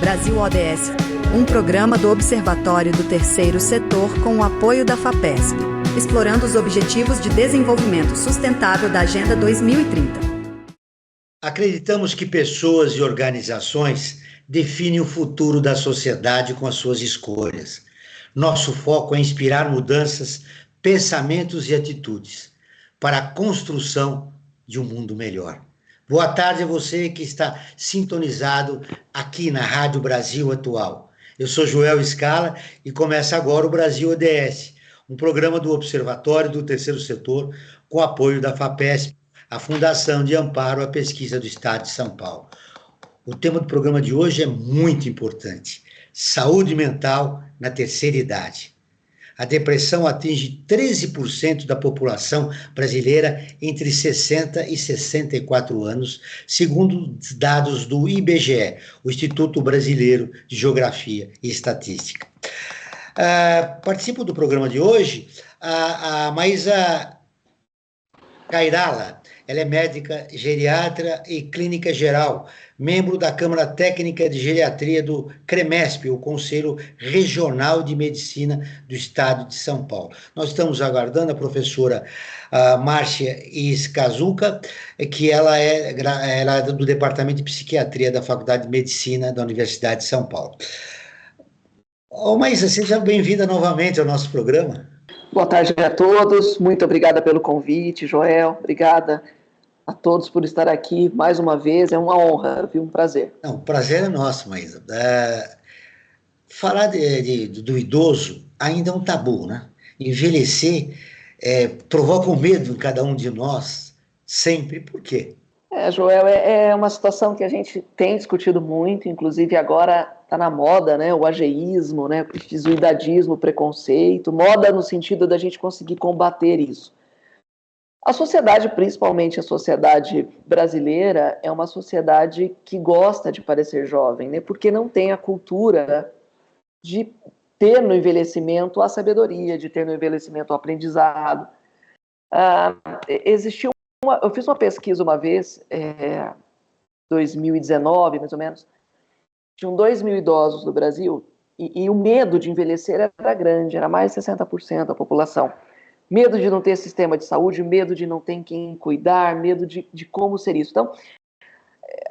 Brasil ODS, um programa do Observatório do Terceiro Setor com o apoio da FAPESP, explorando os Objetivos de Desenvolvimento Sustentável da Agenda 2030. Acreditamos que pessoas e organizações definem o futuro da sociedade com as suas escolhas. Nosso foco é inspirar mudanças, pensamentos e atitudes para a construção de um mundo melhor. Boa tarde a você que está sintonizado aqui na Rádio Brasil Atual. Eu sou Joel Scala e começa agora o Brasil ODS, um programa do Observatório do Terceiro Setor com apoio da FAPESP, a Fundação de Amparo à Pesquisa do Estado de São Paulo. O tema do programa de hoje é muito importante: saúde mental na terceira idade. A depressão atinge 13% da população brasileira entre 60 e 64 anos, segundo os dados do IBGE, o Instituto Brasileiro de Geografia e Estatística. Participo do programa de hoje a Maísa Cairala. Ela é médica, geriatra e clínica geral, membro da Câmara Técnica de Geriatria do CREMESP, o Conselho Regional de Medicina do Estado de São Paulo. Nós estamos aguardando a professora Márcia Iscazuca, que ela é do Departamento de Psiquiatria da Faculdade de Medicina da Universidade de São Paulo. Maísa, seja bem-vinda novamente ao nosso programa. Boa tarde a todos, muito obrigada pelo convite, Joel, obrigada a todos por estar aqui mais uma vez, é uma honra, viu? Um prazer. Não, o prazer é nosso, Maísa. Falar do idoso ainda é um tabu, né? Envelhecer provoca um medo em cada um de nós, sempre. Por quê? Joel, é uma situação que a gente tem discutido muito, inclusive agora está na moda, né? O ageísmo, né? O fisuidadismo, o preconceito, moda no sentido da gente conseguir combater isso. A sociedade, principalmente a sociedade brasileira, é uma sociedade que gosta de parecer jovem, né? Porque não tem a cultura de ter no envelhecimento a sabedoria, de ter no envelhecimento o aprendizado. Eu fiz uma pesquisa uma vez, 2019, mais ou menos, tinham 2 mil idosos no Brasil e o medo de envelhecer era grande, era mais de 60% da população. Medo de não ter sistema de saúde, medo de não ter quem cuidar, medo de como ser isso. Então,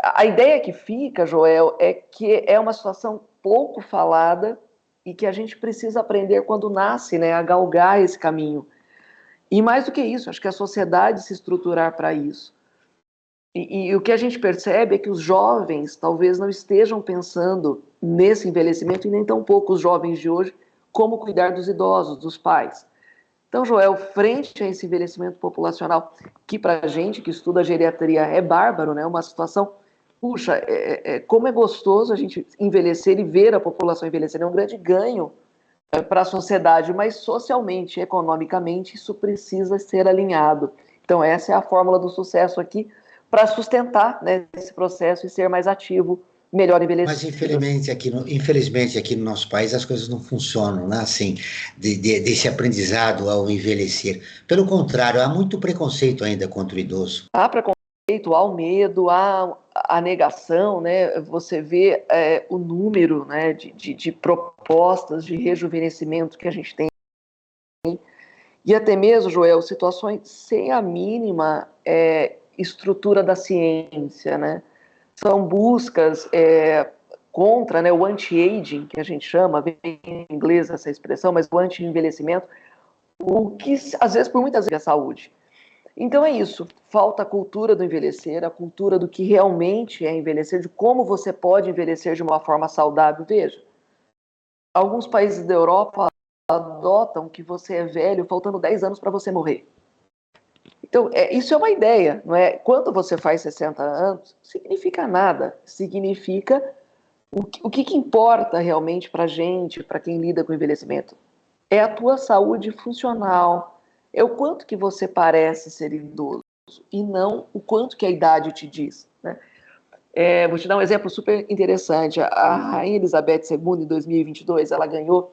a ideia que fica, Joel, é que é uma situação pouco falada e que a gente precisa aprender quando nasce, né, a galgar esse caminho. E mais do que isso, acho que a sociedade se estruturar para isso. E o que a gente percebe é que os jovens talvez não estejam pensando nesse envelhecimento, e nem tão pouco os jovens de hoje, como cuidar dos idosos, dos pais. Então, Joel, frente a esse envelhecimento populacional, que para a gente que estuda geriatria é bárbaro, né? Uma situação, puxa, como é gostoso a gente envelhecer e ver a população envelhecer, é um grande ganho para a sociedade, mas socialmente, economicamente, isso precisa ser alinhado. Então, essa é a fórmula do sucesso aqui, para sustentar, né, esse processo e ser mais ativo, melhor envelhecido. Mas infelizmente aqui no nosso país as coisas não funcionam, né? Assim, desse aprendizado ao envelhecer. Pelo contrário, há muito preconceito ainda contra o idoso. Há preconceito, há o medo, há a negação, né? Você vê o número, né, de propostas de rejuvenescimento que a gente tem. E até mesmo, Joel, situações sem a mínima estrutura da ciência, né? São buscas contra, né, o anti-aging, que a gente chama, vem em inglês essa expressão, mas o anti-envelhecimento, o que, às vezes, por muitas vezes, é a saúde. Então é isso, falta a cultura do envelhecer, a cultura do que realmente é envelhecer, de como você pode envelhecer de uma forma saudável. Veja, alguns países da Europa adotam que você é velho faltando 10 anos para você morrer. Então, isso é uma ideia, não é? Quando você faz 60 anos, significa nada. Significa o que importa realmente para a gente, para quem lida com o envelhecimento. É a tua saúde funcional, é o quanto que você parece ser idoso e não o quanto que a idade te diz, né? Vou te dar um exemplo super interessante. A Rainha Elizabeth II, em 2022, ela ganhou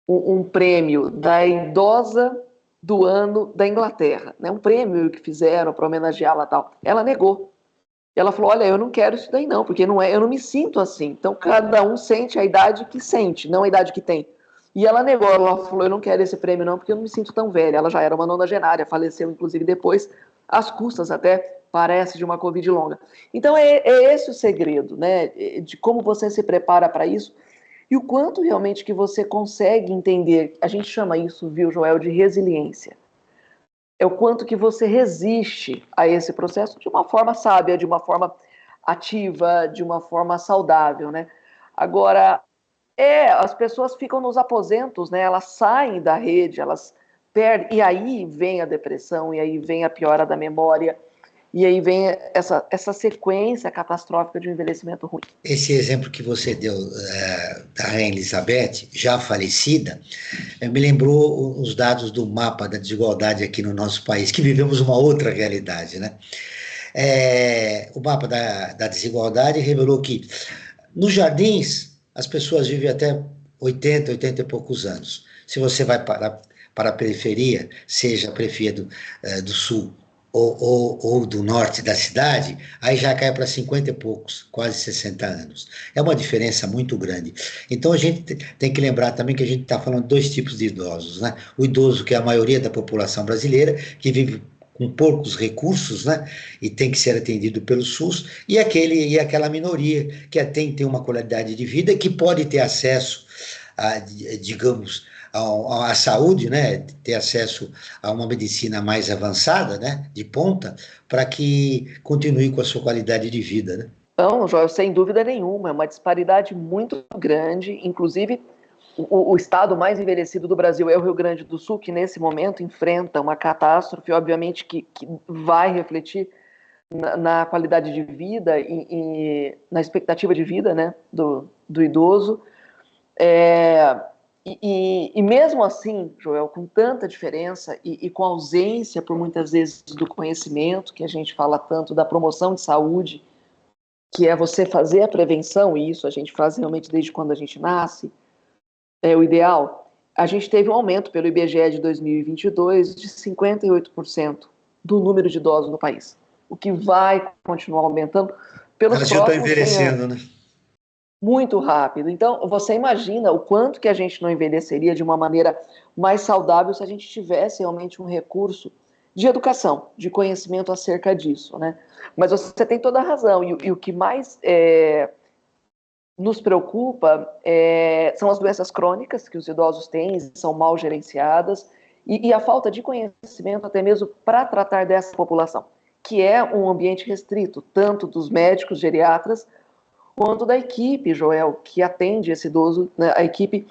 um prêmio da idosa do ano da Inglaterra, né? Um prêmio que fizeram para homenageá-la e tal. Ela negou. Ela falou, olha, eu não quero isso daí não, porque não é, eu não me sinto assim. Então, cada um sente a idade que sente, não a idade que tem. E ela negou, ela falou, eu não quero esse prêmio não, porque eu não me sinto tão velha. Ela já era uma nonagenária, faleceu, inclusive, depois, às custas até, parece, de uma Covid longa. Então, é esse o segredo, né, de como você se prepara para isso e o quanto realmente que você consegue entender. A gente chama isso, viu, Joel, de resiliência. É o quanto que você resiste a esse processo de uma forma sábia, de uma forma ativa, de uma forma saudável, né? Agora, as pessoas ficam nos aposentos, né? Elas saem da rede, elas perdem, e aí vem a depressão, e aí vem a piora da memória, e aí vem essa sequência catastrófica de um envelhecimento ruim. Esse exemplo que você deu da Rainha Elizabeth, já falecida, me lembrou os dados do mapa da desigualdade aqui no nosso país, que vivemos uma outra realidade, né? O mapa da desigualdade revelou que nos jardins as pessoas vivem até 80 e poucos anos. Se você vai para a periferia, seja a periferia do sul ou do norte da cidade, aí já cai para 50 e poucos, quase 60 anos. É uma diferença muito grande. Então a gente tem que lembrar também que a gente está falando de dois tipos de idosos, né? O idoso, que é a maioria da população brasileira, que vive com poucos recursos, né? E tem que ser atendido pelo SUS, e aquela minoria que tem uma qualidade de vida, que pode ter acesso a, digamos, a saúde, né, ter acesso a uma medicina mais avançada, né, de ponta, para que continue com a sua qualidade de vida, né? Então, Joel, sem dúvida nenhuma, é uma disparidade muito grande, inclusive o estado mais envelhecido do Brasil é o Rio Grande do Sul, que nesse momento enfrenta uma catástrofe, obviamente, que vai refletir na qualidade de vida e na expectativa de vida, né, do idoso. E mesmo assim, Joel, com tanta diferença e com ausência, por muitas vezes, do conhecimento, que a gente fala tanto, da promoção de saúde, que é você fazer a prevenção, e isso a gente faz realmente desde quando a gente nasce, é o ideal. A gente teve um aumento pelo IBGE de 2022 de 58% do número de idosos no país, o que vai continuar aumentando pelos Elas já estão próximos 100 envelhecendo, anos. né? Muito rápido. Então, você imagina o quanto que a gente não envelheceria de uma maneira mais saudável se a gente tivesse realmente um recurso de educação, de conhecimento acerca disso, né? Mas você tem toda a razão. E o que mais nos preocupa são as doenças crônicas que os idosos têm, são mal gerenciadas, e a falta de conhecimento até mesmo para tratar dessa população, que é um ambiente restrito, tanto dos médicos geriatras, quanto da equipe, Joel, que atende esse idoso, né, a equipe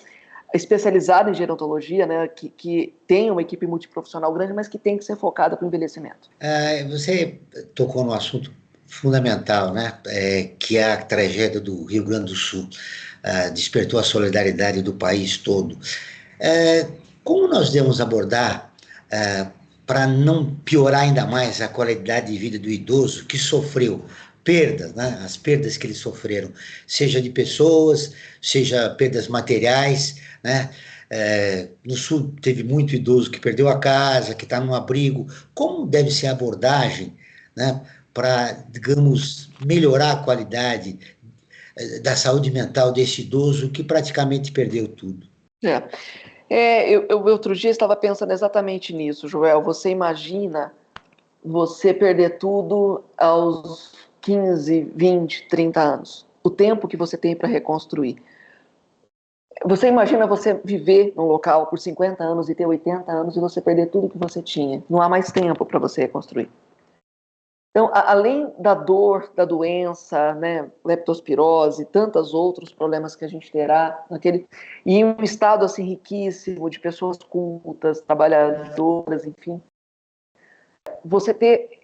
especializada em gerontologia, né, que tem uma equipe multiprofissional grande, mas que tem que ser focada para o envelhecimento. Você tocou no assunto fundamental, né, que é a tragédia do Rio Grande do Sul. Despertou a solidariedade do país todo. Como nós devemos abordar para não piorar ainda mais a qualidade de vida do idoso que sofreu perdas, né? As perdas que eles sofreram, seja de pessoas, seja perdas materiais, né? No Sul teve muito idoso que perdeu a casa, que está num abrigo. Como deve ser a abordagem, né, para, digamos, melhorar a qualidade da saúde mental desse idoso que praticamente perdeu tudo? Eu outro dia estava pensando exatamente nisso, Joel. Você imagina você perder tudo aos 15, 20, 30 anos. O tempo que você tem para reconstruir. Você imagina você viver num local por 50 anos e ter 80 anos e você perder tudo que você tinha. Não há mais tempo para você reconstruir. Então, além da dor, da doença, né, leptospirose, tantos outros problemas que a gente terá e em um estado assim riquíssimo de pessoas cultas, trabalhadoras, enfim, você ter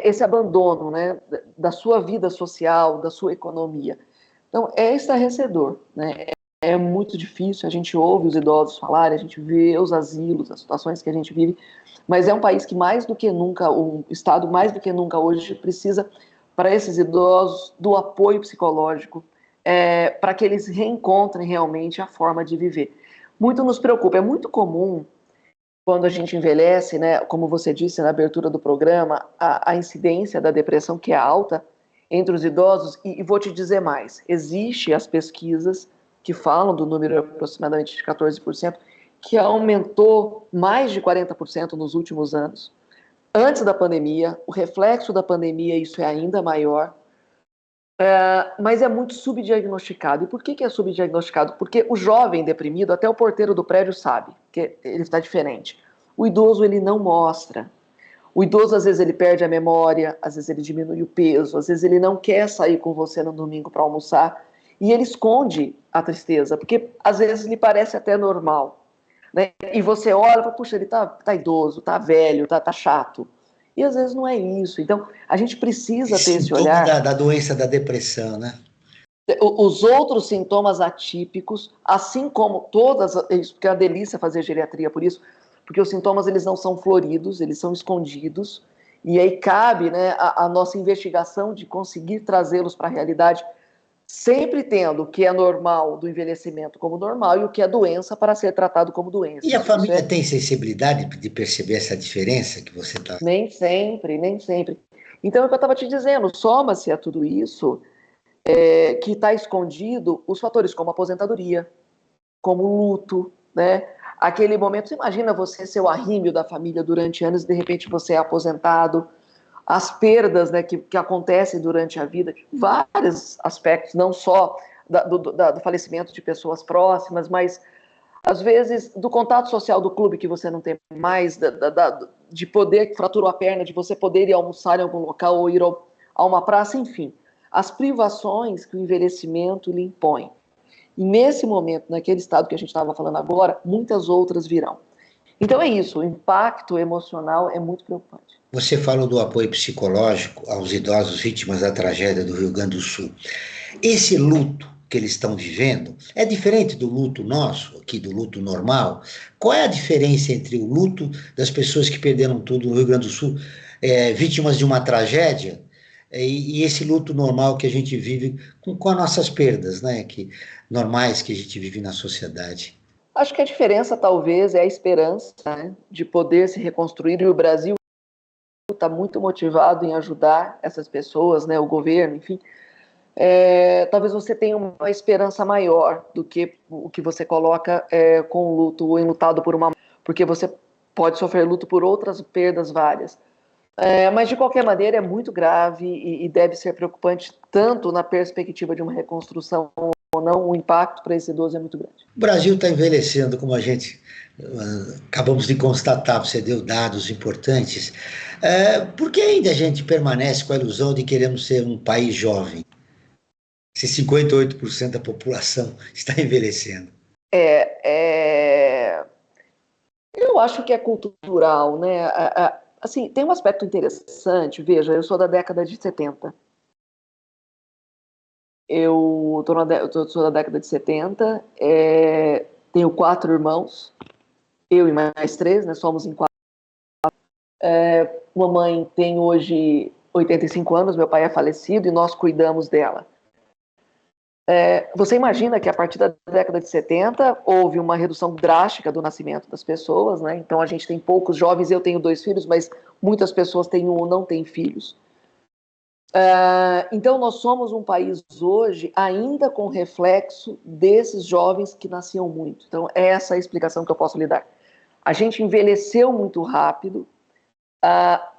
esse abandono, né, da sua vida social, da sua economia. Então, é estarrecedor, né? É muito difícil, a gente ouve os idosos falarem, a gente vê os asilos, as situações que a gente vive, mas é um país que mais do que nunca, um estado mais do que nunca hoje precisa, para esses idosos, do apoio psicológico, para que eles reencontrem realmente a forma de viver. Muito nos preocupa, é muito comum quando a gente envelhece, né, como você disse na abertura do programa, a incidência da depressão que é alta entre os idosos, e vou te dizer mais, existem as pesquisas que falam do número aproximadamente de 14%, que aumentou mais de 40% nos últimos anos. Antes da pandemia, o reflexo da pandemia, isso é ainda maior, mas é muito subdiagnosticado. E por que é subdiagnosticado? Porque o jovem deprimido, até o porteiro do prédio sabe que ele está diferente. O idoso, ele não mostra. O idoso, às vezes, ele perde a memória, às vezes ele diminui o peso, às vezes ele não quer sair com você no domingo para almoçar, e ele esconde a tristeza, porque às vezes lhe parece até normal, né? E você olha e fala, puxa, ele tá idoso, tá velho, tá chato. E às vezes não é isso. Então, a gente precisa ter esse olhar. Da doença da depressão, né? Os outros sintomas atípicos, assim como todas, porque é uma delícia fazer geriatria por isso, porque os sintomas eles não são floridos, eles são escondidos, e aí cabe, né, a nossa investigação de conseguir trazê-los para a realidade, sempre tendo o que é normal do envelhecimento como normal e o que é doença para ser tratado como doença. E a família tem sensibilidade de perceber essa diferença que você está... Nem sempre, nem sempre. Então, é o que eu estava te dizendo, soma-se a tudo isso, que está escondido, os fatores como aposentadoria, como luto, né? Aquele momento, você imagina você ser o arrímio da família durante anos e de repente você é aposentado, as perdas, né, que acontecem durante a vida, vários aspectos, não só do falecimento de pessoas próximas, mas às vezes do contato social do clube que você não tem mais, de poder, que fraturou a perna, de você poder ir almoçar em algum local ou ir a uma praça, enfim, as privações que o envelhecimento lhe impõe. E nesse momento, naquele estado que a gente estava falando agora, muitas outras virão. Então é isso, o impacto emocional é muito preocupante. Você falou do apoio psicológico aos idosos vítimas da tragédia do Rio Grande do Sul. Esse luto que eles estão vivendo é diferente do luto nosso, aqui do luto normal? Qual é a diferença entre o luto das pessoas que perderam tudo no Rio Grande do Sul, vítimas de uma tragédia, e esse luto normal que a gente vive com as nossas perdas, né, normais que a gente vive na sociedade? Acho que a diferença talvez é a esperança, né, de poder se reconstruir, e o Brasil está muito motivado em ajudar essas pessoas, né, o governo, enfim. Talvez você tenha uma esperança maior do que o que você coloca com o luto, ou enlutado por uma... Porque você pode sofrer luto por outras perdas várias. Mas, de qualquer maneira, é muito grave e deve ser preocupante, tanto na perspectiva de uma reconstrução ou não, o impacto para esse idoso é muito grande. O Brasil está envelhecendo, como a gente acabamos de constatar, você deu dados importantes. Por que ainda a gente permanece com a ilusão de queremos ser um país jovem, se 58% da população está envelhecendo? Eu acho que é cultural, né? Assim, tem um aspecto interessante, veja, eu sou da década de 70. Eu sou da década de 70, tenho 4 irmãos, eu e mais 3, né, somos em 4. Mamãe tem hoje 85 anos, meu pai é falecido e nós cuidamos dela. Você imagina que a partir da década de 70 houve uma redução drástica do nascimento das pessoas, né? Então a gente tem poucos jovens, eu tenho 2 filhos, mas muitas pessoas têm 1 ou não têm filhos. Então nós somos um país hoje ainda com reflexo desses jovens que nasciam muito. Então essa é a explicação que eu posso lhe dar. A gente envelheceu muito rápido,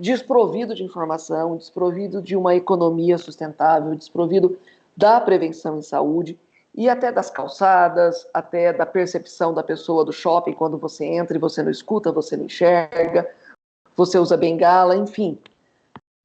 desprovido de informação, desprovido de uma economia sustentável, desprovido da prevenção em saúde e até das calçadas, até da percepção da pessoa do shopping, quando você entra e você não escuta, você não enxerga, você usa bengala, enfim.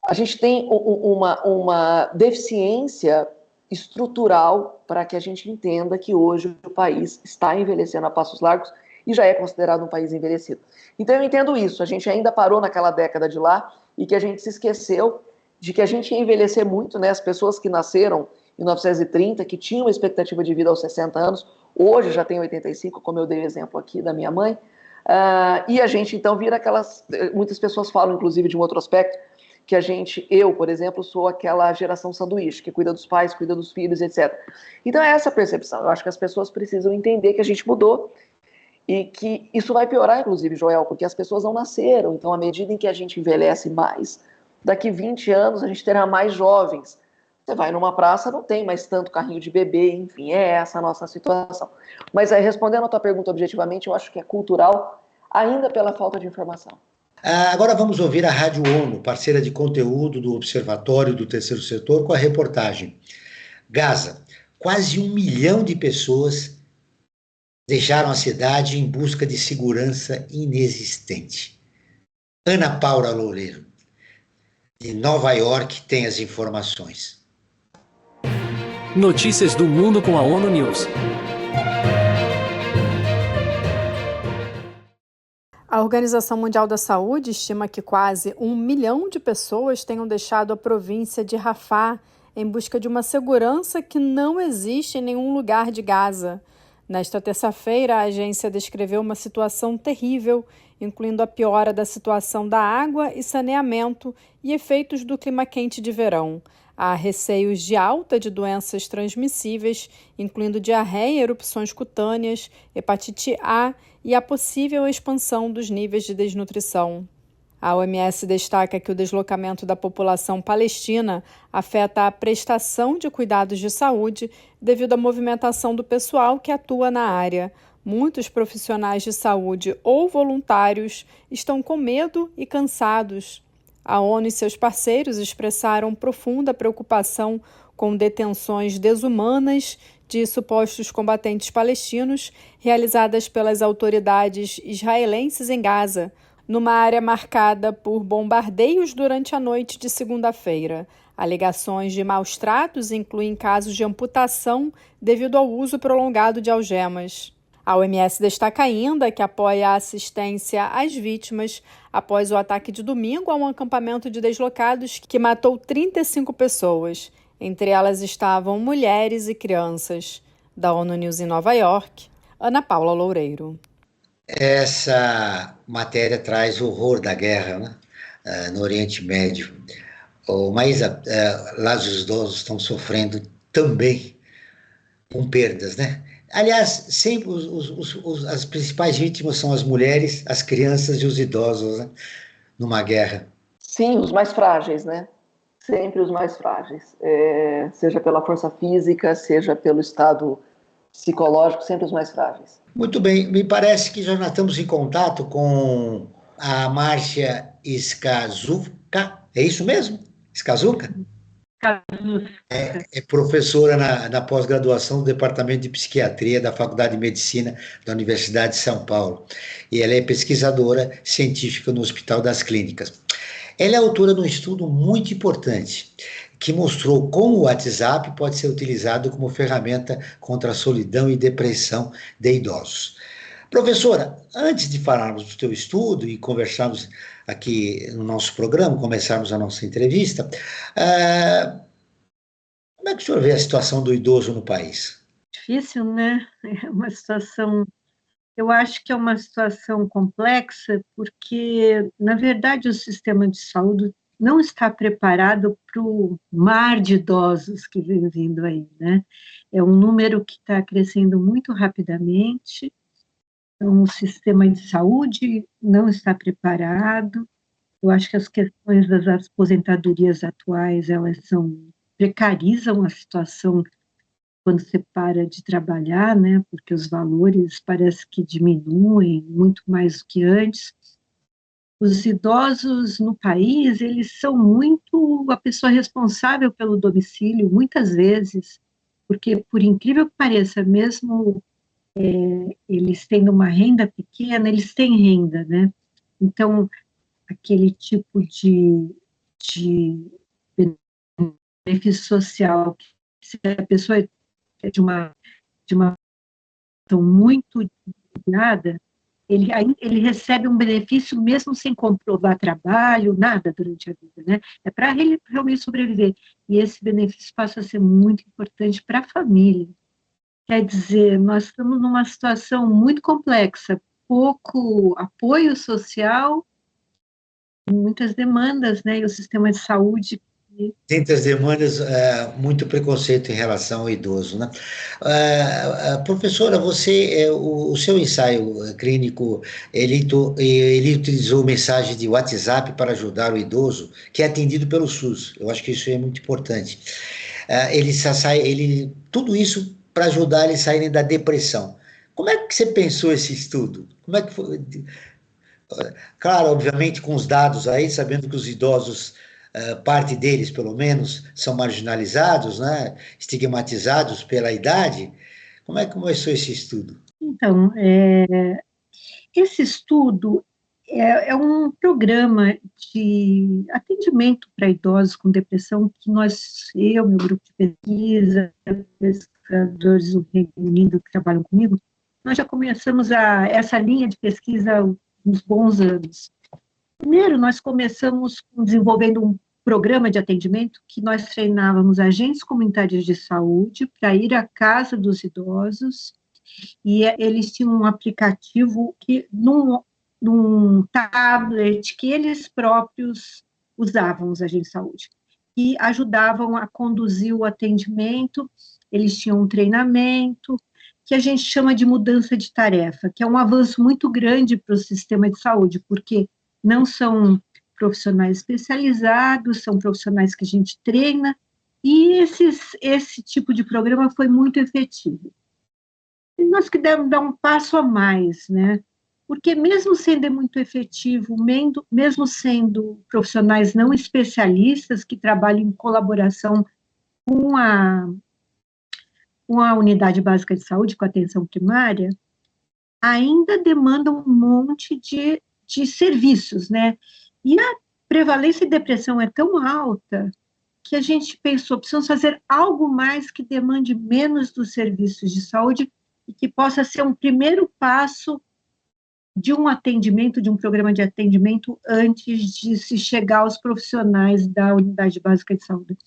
A gente tem uma deficiência estrutural para que a gente entenda que hoje o país está envelhecendo a passos largos e já é considerado um país envelhecido. Então eu entendo isso, a gente ainda parou naquela década de lá e que a gente se esqueceu de que a gente ia envelhecer muito, né? As pessoas que nasceram em 1930, que tinham uma expectativa de vida aos 60 anos, hoje já tem 85, como eu dei o exemplo aqui da minha mãe, e a gente então vira aquelas... Muitas pessoas falam, inclusive, de um outro aspecto, que eu, por exemplo, sou aquela geração sanduíche, que cuida dos pais, cuida dos filhos, etc. Então é essa percepção. Eu acho que as pessoas precisam entender que a gente mudou e que isso vai piorar, inclusive, Joel, porque as pessoas não nasceram. Então, à medida em que a gente envelhece mais, daqui 20 anos a gente terá mais jovens. Você vai numa praça, não tem mais tanto carrinho de bebê, enfim, é essa a nossa situação. Mas aí, respondendo a tua pergunta objetivamente, eu acho que é cultural, ainda pela falta de informação. Agora vamos ouvir a Rádio ONU, parceira de conteúdo do Observatório do Terceiro Setor, com a reportagem. Gaza, quase 1 milhão de pessoas deixaram a cidade em busca de segurança inexistente. Ana Paula Loureiro, de Nova York, tem as informações. Notícias do mundo com a ONU News. A Organização Mundial da Saúde estima que quase 1 milhão de pessoas tenham deixado a província de Rafah em busca de uma segurança que não existe em nenhum lugar de Gaza. Nesta terça-feira, a agência descreveu uma situação terrível, incluindo a piora da situação da água e saneamento e efeitos do clima quente de verão. Há receios de alta de doenças transmissíveis, incluindo diarreia, erupções cutâneas, hepatite A e a possível expansão dos níveis de desnutrição. A OMS destaca que o deslocamento da população palestina afeta a prestação de cuidados de saúde devido à movimentação do pessoal que atua na área. Muitos profissionais de saúde ou voluntários estão com medo e cansados. A ONU e seus parceiros expressaram profunda preocupação com detenções desumanas de supostos combatentes palestinos realizadas pelas autoridades israelenses em Gaza, numa área marcada por bombardeios durante a noite de segunda-feira. Alegações de maus tratos incluem casos de amputação devido ao uso prolongado de algemas. A OMS destaca ainda que apoia a assistência às vítimas após o ataque de domingo a um acampamento de deslocados que matou 35 pessoas. Entre elas estavam mulheres e crianças. Da ONU News em Nova York, Ana Paula Loureiro. Essa matéria traz o horror da guerra, né? No Oriente Médio. Maísa, lá os idosos estão sofrendo também com perdas, né? Aliás, sempre as principais vítimas são as mulheres, as crianças e os idosos, né? Numa guerra. Sim, os mais frágeis, né? Sempre os mais frágeis. Seja pela força física, seja pelo estado psicológico, sempre os mais frágeis. Muito bem, me parece que já estamos em contato com a Márcia Skazuka, é isso mesmo? Skazuka? É professora na pós-graduação do Departamento de Psiquiatria da Faculdade de Medicina da Universidade de São Paulo. E ela é pesquisadora científica no Hospital das Clínicas. Ela é autora de um estudo muito importante, que mostrou como o WhatsApp pode ser utilizado como ferramenta contra a solidão e depressão de idosos. Professora, antes de falarmos do teu estudo e conversarmos aqui no nosso programa, começarmos a nossa entrevista, como é que o senhor vê a situação do idoso no país? Difícil, né? É uma situação, eu acho que é uma situação complexa, porque, na verdade, o sistema de saúde não está preparado para o mar de idosos que vem vindo aí, né? É um número que está crescendo muito rapidamente, então o sistema de saúde não está preparado. Eu acho que as questões das aposentadorias atuais, elas precarizam a situação quando você para de trabalhar, né? Porque os valores parece que diminuem muito mais do que antes. Os idosos no país, eles são muito a pessoa responsável pelo domicílio, muitas vezes, porque, por incrível que pareça, mesmo eles tendo uma renda pequena, eles têm renda, né? Então, aquele tipo de benefício social, se a pessoa é de uma tão muito nada, ele recebe um benefício mesmo sem comprovar trabalho, nada durante a vida, né? É para ele realmente sobreviver. E esse benefício passa a ser muito importante para a família. Quer dizer, nós estamos numa situação muito complexa, pouco apoio social, muitas demandas, né? E o sistema de saúde dentre as demandas, muito preconceito em relação ao idoso, né? Professora, o seu ensaio clínico, ele utilizou mensagem de WhatsApp para ajudar o idoso, que é atendido pelo SUS. Eu acho que isso é muito importante. Tudo isso para ajudar eles a saírem da depressão. Como é que você pensou esse estudo? Como é que foi? Claro, obviamente, com os dados aí, sabendo que os idosos, parte deles, pelo menos, são marginalizados, né? Estigmatizados pela idade. Como é que começou esse estudo? Então, esse estudo é um programa de atendimento para idosos com depressão que meu grupo de pesquisa, pesquisadores do Reino Unido que trabalham comigo, nós já começamos essa linha de pesquisa há uns bons anos. Primeiro, nós começamos desenvolvendo um programa de atendimento que nós treinávamos agentes comunitários de saúde para ir à casa dos idosos, e eles tinham um aplicativo num tablet que eles próprios usavam, os agentes de saúde, e ajudavam a conduzir o atendimento. Eles tinham um treinamento que a gente chama de mudança de tarefa, que é um avanço muito grande para o sistema de saúde, porque não são profissionais especializados, são profissionais que a gente treina, e esse tipo de programa foi muito efetivo. E nós queremos dar um passo a mais, né? Porque mesmo sendo muito efetivo, mesmo sendo profissionais não especialistas que trabalham em colaboração com a unidade básica de saúde, com a atenção primária, ainda demandam um monte de serviços, né? E a prevalência de depressão é tão alta que a gente pensou, precisamos fazer algo mais que demande menos dos serviços de saúde e que possa ser um primeiro passo de um atendimento, de um programa de atendimento antes de se chegar aos profissionais da unidade básica de saúde.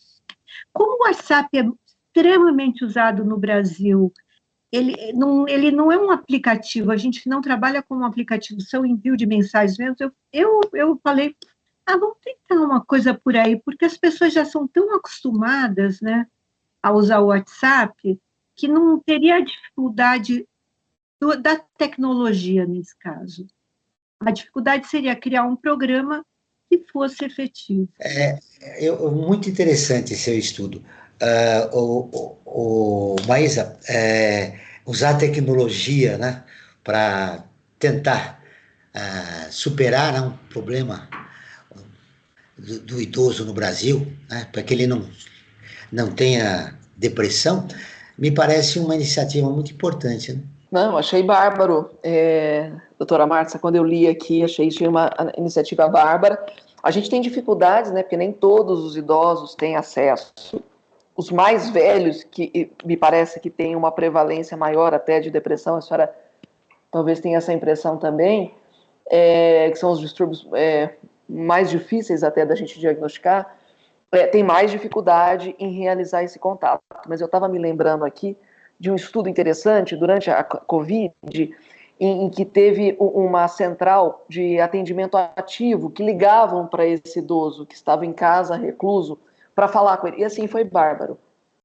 Como o WhatsApp é extremamente usado no Brasil, ele não é um aplicativo, a gente não trabalha com um aplicativo, são envio de mensagens mesmo. Eu falei, vamos tentar uma coisa por aí, porque as pessoas já são tão acostumadas, né, a usar o WhatsApp, que não teria a dificuldade da tecnologia nesse caso. A dificuldade seria criar um programa que fosse efetivo. Muito interessante esse seu estudo. Maísa, usar a tecnologia, né, para tentar superar, né, um problema do idoso no Brasil, né, para que ele não tenha depressão, me parece uma iniciativa muito importante, né? Não, achei bárbaro, doutora Márcia, quando eu li aqui, achei uma iniciativa bárbara. A gente tem dificuldades, né, porque nem todos os idosos têm acesso. Os mais velhos, que me parece que têm uma prevalência maior até de depressão, a senhora talvez tenha essa impressão também, que são os distúrbios mais difíceis até da gente diagnosticar, tem mais dificuldade em realizar esse contato. Mas eu estava me lembrando aqui de um estudo interessante durante a Covid, em que teve uma central de atendimento ativo que ligavam para esse idoso que estava em casa, recluso, para falar com ele. E assim foi bárbaro,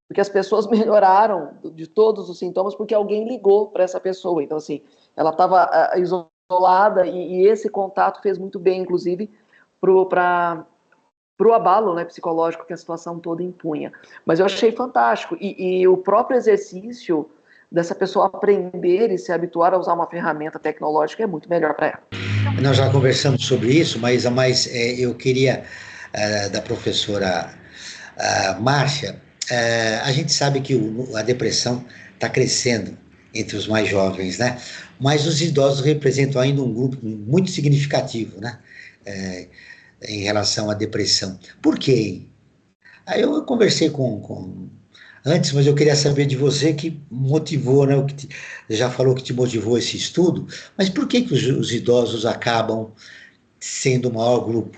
porque as pessoas melhoraram de todos os sintomas porque alguém ligou para essa pessoa. Então, assim, ela estava isolada e esse contato fez muito bem, inclusive, para o abalo, né, psicológico que a situação toda impunha. Mas eu achei fantástico. E o próprio exercício dessa pessoa aprender e se habituar a usar uma ferramenta tecnológica é muito melhor para ela. Nós já conversamos sobre isso, mas eu queria, da professora Márcia, a gente sabe que a depressão está crescendo entre os mais jovens, né? Mas os idosos representam ainda um grupo muito significativo, né? Em relação à depressão. Por quê? Aí eu conversei antes, mas eu queria saber de você que motivou, né? Já falou que te motivou esse estudo, mas por que os idosos acabam sendo o maior grupo,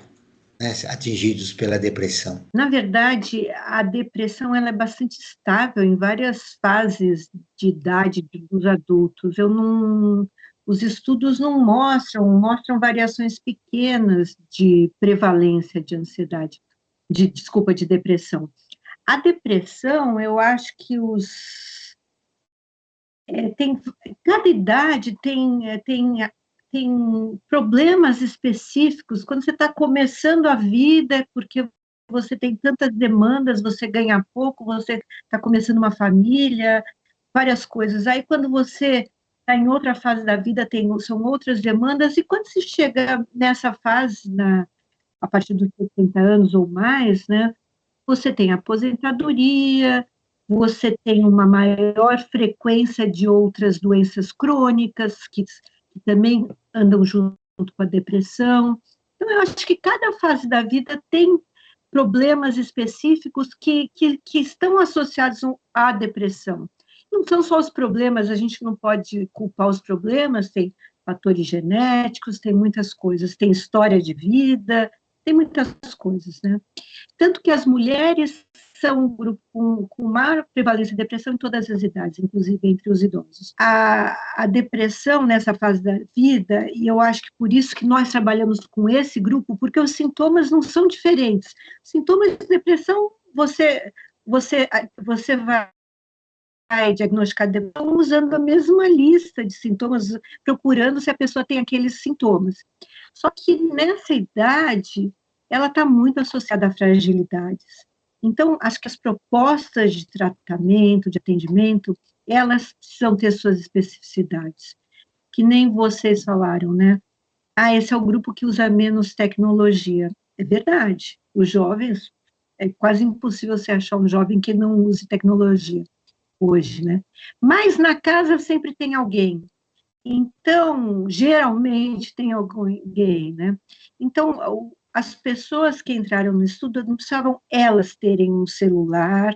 né, atingidos pela depressão? Na verdade, a depressão ela é bastante estável em várias fases de idade dos adultos. Os estudos não mostram variações pequenas de prevalência de ansiedade. de depressão. A depressão, eu acho que cada idade tem problemas específicos. Quando você está começando a vida, porque você tem tantas demandas, você ganha pouco, você está começando uma família, várias coisas. Aí, quando você está em outra fase da vida, são outras demandas, e quando se chega nessa fase, a partir dos 60 anos ou mais, né, você tem aposentadoria, você tem uma maior frequência de outras doenças crônicas, que também andam junto com a depressão. Então, eu acho que cada fase da vida tem problemas específicos que estão associados à depressão. Não são só os problemas, a gente não pode culpar os problemas, tem fatores genéticos, tem muitas coisas, tem história de vida, tem muitas coisas, né? Tanto que as mulheres são um grupo com maior prevalência de depressão em todas as idades, inclusive entre os idosos. A depressão nessa fase da vida, e eu acho que por isso que nós trabalhamos com esse grupo, porque os sintomas não são diferentes. Sintomas de depressão, você vai diagnosticar depressão usando a mesma lista de sintomas, procurando se a pessoa tem aqueles sintomas. Só que nessa idade, ela está muito associada a fragilidades. Então, acho que as propostas de tratamento, de atendimento, elas precisam ter suas especificidades. Que nem vocês falaram, né? Esse é o grupo que usa menos tecnologia. É verdade. Os jovens, é quase impossível você achar um jovem que não use tecnologia hoje, né? Mas na casa sempre tem alguém. Então, geralmente tem alguém, né? Então, as pessoas que entraram no estudo não precisavam elas terem um celular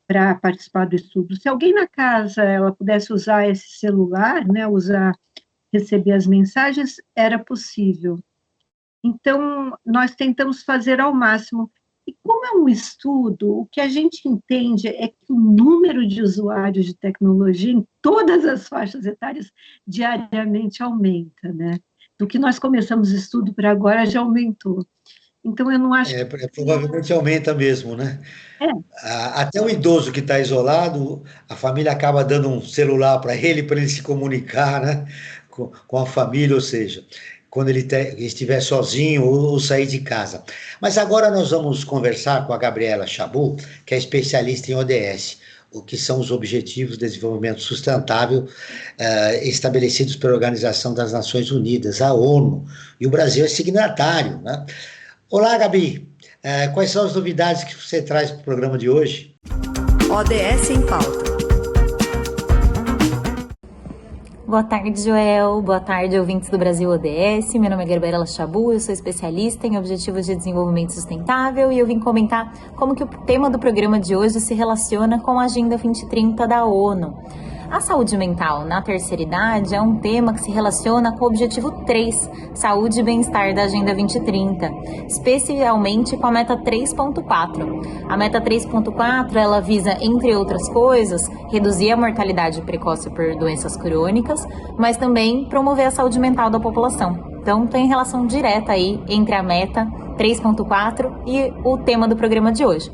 para participar do estudo. Se alguém na casa ela pudesse usar esse celular, né, receber as mensagens, era possível. Então, nós tentamos fazer ao máximo. E como é um estudo, o que a gente entende é que o número de usuários de tecnologia em todas as faixas etárias diariamente aumenta, né? Do que nós começamos o estudo para agora já aumentou. Então, eu não acho que... Provavelmente aumenta mesmo, né? Até o idoso que está isolado, a família acaba dando um celular para ele se comunicar, né? Com a família, ou seja, quando ele estiver sozinho ou sair de casa. Mas agora nós vamos conversar com a Gabriela Chabot, que é especialista em ODS, o que são os Objetivos de Desenvolvimento Sustentável estabelecidos pela Organização das Nações Unidas, a ONU, e o Brasil é signatário, né? Olá, Gabi, quais são as novidades que você traz para o programa de hoje? ODS em Pauta. Boa tarde, Joel. Boa tarde, ouvintes do Brasil ODS. Meu nome é Gabriela Chabot, eu sou especialista em Objetivos de Desenvolvimento Sustentável e eu vim comentar como que o tema do programa de hoje se relaciona com a Agenda 2030 da ONU. A saúde mental na terceira idade é um tema que se relaciona com o objetivo 3, saúde e bem-estar da Agenda 2030, especialmente com a meta 3.4. A meta 3.4, ela visa, entre outras coisas, reduzir a mortalidade precoce por doenças crônicas, mas também promover a saúde mental da população. Então, tem relação direta aí entre a meta 3.4 e o tema do programa de hoje.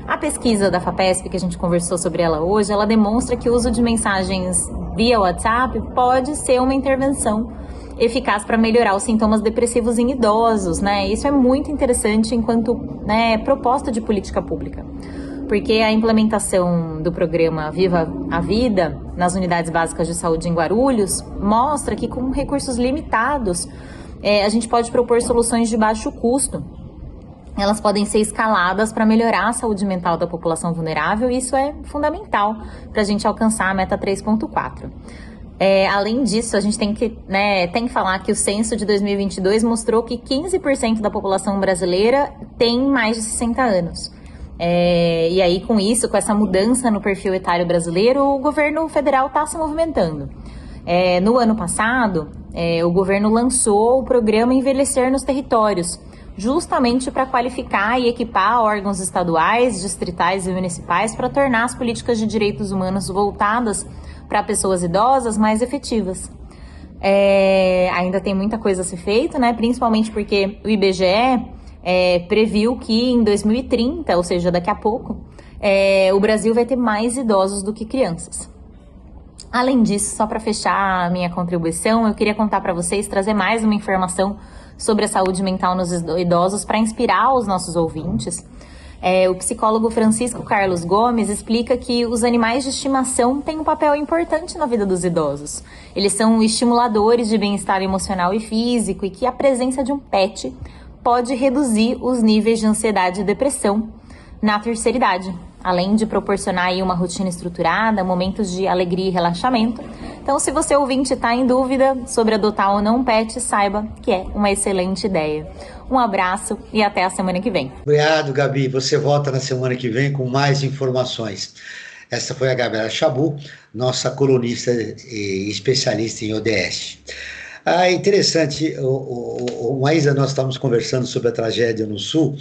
A pesquisa da FAPESP, que a gente conversou sobre ela hoje, ela demonstra que o uso de mensagens via WhatsApp pode ser uma intervenção eficaz para melhorar os sintomas depressivos em idosos, né? Isso é muito interessante enquanto, né, proposta de política pública, porque a implementação do programa Viva a Vida nas unidades básicas de saúde em Guarulhos mostra que com recursos limitados a gente pode propor soluções de baixo custo. Elas podem ser escaladas para melhorar a saúde mental da população vulnerável e isso é fundamental para a gente alcançar a meta 3.4. Além disso, a gente tem que falar que o censo de 2022 mostrou que 15% da população brasileira tem mais de 60 anos. E aí, com isso, com essa mudança no perfil etário brasileiro, o governo federal está se movimentando. No ano passado, o governo lançou o programa Envelhecer nos Territórios, justamente para qualificar e equipar órgãos estaduais, distritais e municipais para tornar as políticas de direitos humanos voltadas para pessoas idosas mais efetivas. Ainda tem muita coisa a ser feita, né? Principalmente porque o IBGE previu que em 2030, ou seja, daqui a pouco, o Brasil vai ter mais idosos do que crianças. Além disso, só para fechar a minha contribuição, eu queria contar para vocês, trazer mais uma informação sobre a saúde mental nos idosos para inspirar os nossos ouvintes. O psicólogo Francisco Carlos Gomes explica que os animais de estimação têm um papel importante na vida dos idosos. Eles são estimuladores de bem-estar emocional e físico e que a presença de um pet pode reduzir os níveis de ansiedade e depressão na terceira idade, além de proporcionar aí uma rotina estruturada, momentos de alegria e relaxamento. Então, se você ouvinte está em dúvida sobre adotar ou não um pet, saiba que é uma excelente ideia. Um abraço e até a semana que vem. Obrigado, Gabi. Você volta na semana que vem com mais informações. Essa foi a Gabriela Chabu, nossa colunista e especialista em ODS. Interessante, Maísa, nós estávamos conversando sobre a tragédia no Sul,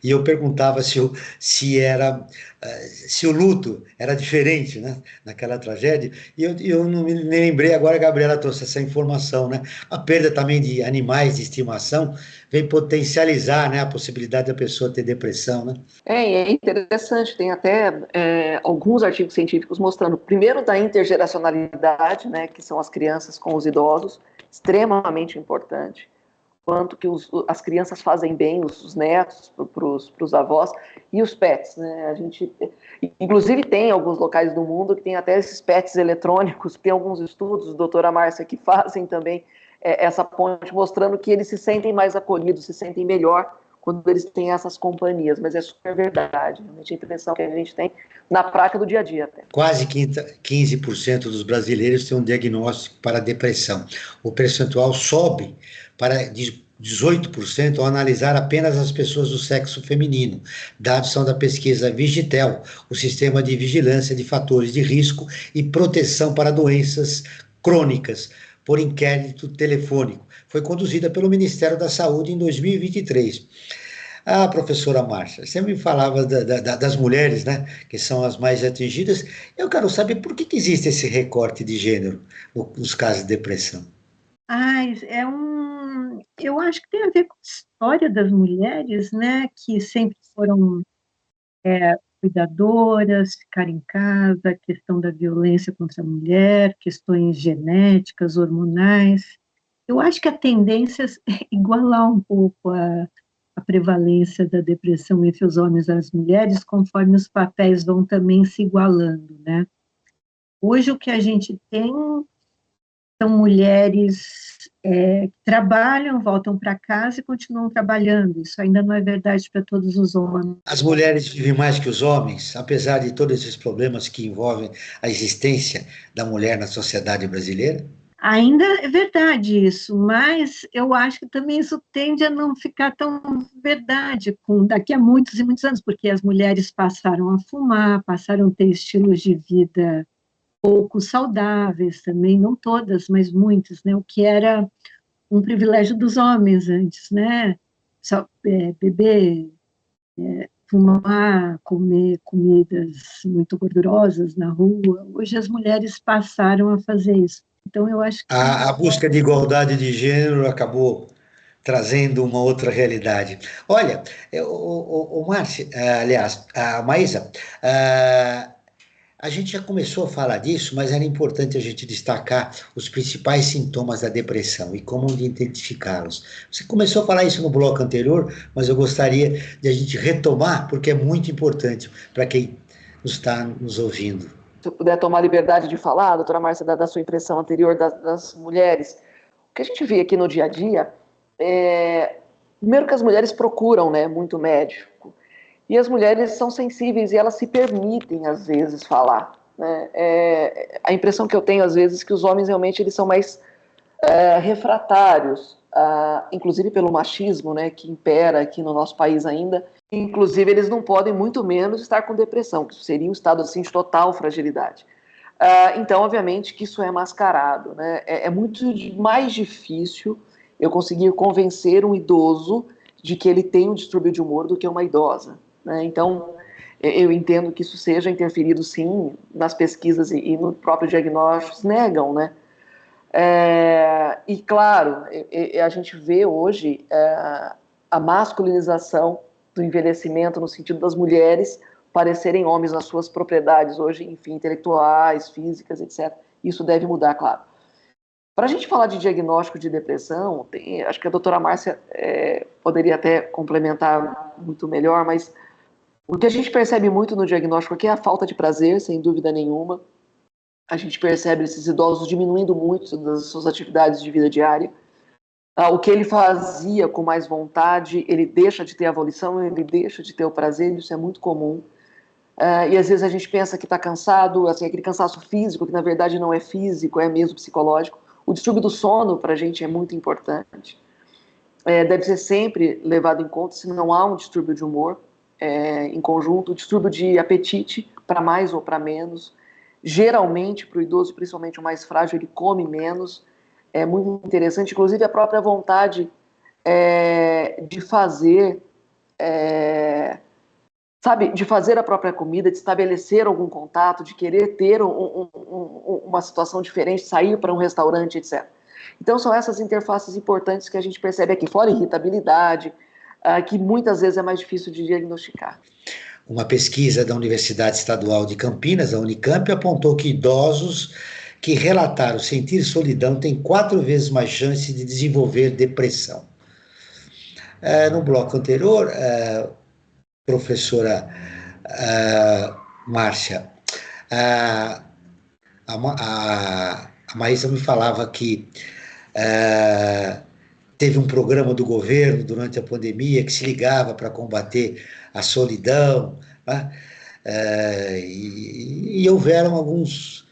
e eu perguntava se o luto era diferente, né, naquela tragédia, e eu não me lembrei, agora a Gabriela trouxe essa informação, né, a perda também de animais de estimação vem potencializar, né, a possibilidade da pessoa ter depressão, né? É interessante, tem até alguns artigos científicos mostrando, primeiro, da intergeracionalidade, né, que são as crianças com os idosos, extremamente importante, quanto que as crianças fazem bem, os netos, para os avós, e os pets, né? A gente, inclusive, tem alguns locais do mundo que tem até esses pets eletrônicos, tem alguns estudos, doutora Márcia, que fazem também essa ponte, mostrando que eles se sentem mais acolhidos, se sentem melhor quando eles têm essas companhias, mas é super verdade, realmente a impressão que a gente tem na prática do dia a dia até. Quase 15% dos brasileiros têm um diagnóstico para depressão. O percentual sobe para 18% ao analisar apenas as pessoas do sexo feminino. Dados são da pesquisa Vigitel, o sistema de vigilância de fatores de risco e proteção para doenças crônicas, por inquérito telefônico. Foi conduzida pelo Ministério da Saúde em 2023. Professora Márcia, você me falava das mulheres, né, que são as mais atingidas. Eu quero saber por que existe esse recorte de gênero nos casos de depressão. Eu acho que tem a ver com a história das mulheres, né, que sempre foram cuidadoras, ficar em casa, a questão da violência contra a mulher, questões genéticas, hormonais. Eu acho que a tendência é igualar um pouco a prevalência da depressão entre os homens e as mulheres, conforme os papéis vão também se igualando, né? Hoje o que a gente tem são mulheres que trabalham, voltam para casa e continuam trabalhando. Isso ainda não é verdade para todos os homens. As mulheres vivem mais que os homens, apesar de todos esses problemas que envolvem a existência da mulher na sociedade brasileira? Ainda é verdade isso, mas eu acho que também isso tende a não ficar tão verdade daqui a muitos e muitos anos, porque as mulheres passaram a fumar, passaram a ter estilos de vida pouco saudáveis também, não todas, mas muitas, né? O que era um privilégio dos homens antes, né? Só beber, fumar, comer comidas muito gordurosas na rua. Hoje as mulheres passaram a fazer isso. Então eu acho que a busca de igualdade de gênero acabou trazendo uma outra realidade. Olha, Márcia, aliás, a Maísa, a gente já começou a falar disso, mas era importante a gente destacar os principais sintomas da depressão e como identificá-los. Você começou a falar isso no bloco anterior, mas eu gostaria de a gente retomar, porque é muito importante para quem está nos ouvindo. Se eu puder tomar a liberdade de falar, doutora Márcia, da sua impressão anterior das mulheres, o que a gente vê aqui no dia a dia primeiro que as mulheres procuram, né, muito médico, e as mulheres são sensíveis e elas se permitem, às vezes, falar, né? A impressão que eu tenho, às vezes, é que os homens realmente eles são mais refratários, inclusive pelo machismo, né, que impera aqui no nosso país ainda. Inclusive, eles não podem, muito menos, estar com depressão, que seria um estado assim, de total fragilidade. Então, obviamente, que isso é mascarado, né? É muito mais difícil eu conseguir convencer um idoso de que ele tem um distúrbio de humor do que uma idosa, né? Então, eu entendo que isso seja interferido, sim, nas pesquisas e no próprio diagnóstico, negam, né? E, claro, a gente vê hoje a masculinização do envelhecimento no sentido das mulheres parecerem homens nas suas propriedades hoje, enfim, intelectuais, físicas, etc. Isso deve mudar, claro. Para a gente falar de diagnóstico de depressão, acho que a doutora Márcia poderia até complementar muito melhor, mas o que a gente percebe muito no diagnóstico aqui é a falta de prazer, sem dúvida nenhuma. A gente percebe esses idosos diminuindo muito das suas atividades de vida diária. O que ele fazia com mais vontade, ele deixa de ter a volição, ele deixa de ter o prazer, isso é muito comum. E às vezes a gente pensa que está cansado, assim, aquele cansaço físico, que na verdade não é físico, é mesmo psicológico. O distúrbio do sono, para a gente, é muito importante. Deve ser sempre levado em conta, se não há um distúrbio de humor em conjunto, o distúrbio de apetite, para mais ou para menos. Geralmente, para o idoso, principalmente o mais frágil, ele come menos. É muito interessante, inclusive a própria vontade de fazer, de fazer a própria comida, de estabelecer algum contato, de querer ter uma situação diferente, sair para um restaurante, etc. Então, são essas interfaces importantes que a gente percebe aqui, fora irritabilidade, que muitas vezes é mais difícil de diagnosticar. Uma pesquisa da Universidade Estadual de Campinas, a Unicamp, apontou que idosos que relataram sentir solidão têm 4 vezes mais chance de desenvolver depressão. No bloco anterior, professora Márcia, a Maísa me falava que teve um programa do governo durante a pandemia que se ligava para combater a solidão, né? E houveram alguns